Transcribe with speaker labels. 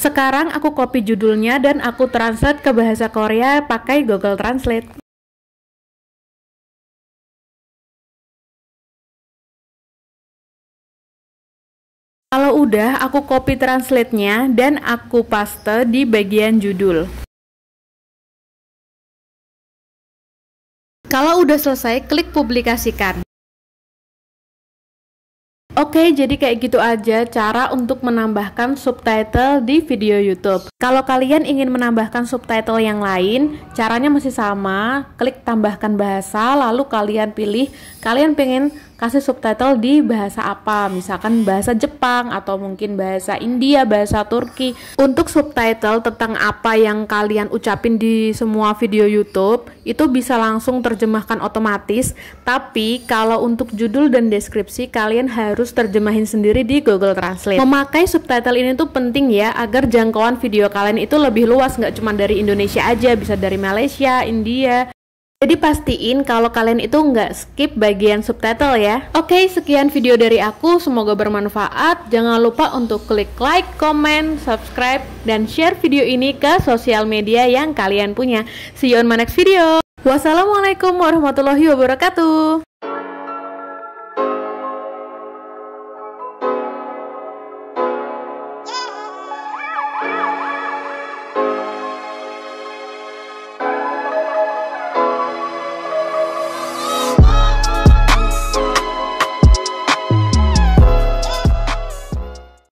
Speaker 1: Sekarang aku copy judulnya dan aku translate ke bahasa Korea pakai Google Translate. Kalau udah, aku copy translate-nya dan aku paste di bagian judul. Kalau udah selesai, klik publikasikan. Oke, jadi kayak gitu aja cara untuk menambahkan subtitle di video YouTube. Kalau kalian ingin menambahkan subtitle yang lain, caranya masih sama. Klik tambahkan bahasa, lalu kalian pilih kalian pengen kasih subtitle di bahasa apa, misalkan bahasa Jepang atau mungkin bahasa India, bahasa Turki. Untuk subtitle tentang apa yang kalian ucapin di semua video YouTube, itu bisa langsung terjemahkan otomatis, tapi kalau untuk judul dan deskripsi kalian harus terjemahin sendiri di Google Translate. Memakai subtitle ini tuh penting ya, agar jangkauan video kalian itu lebih luas, nggak cuma dari Indonesia aja, bisa dari Malaysia, India. Jadi pastiin kalau kalian itu nggak skip bagian subtitle ya. Oke, sekian video dari aku, semoga bermanfaat. Jangan lupa untuk klik like, comment, subscribe, dan share video ini ke sosial media yang kalian punya. See you on my next video. Wassalamualaikum warahmatullahi wabarakatuh.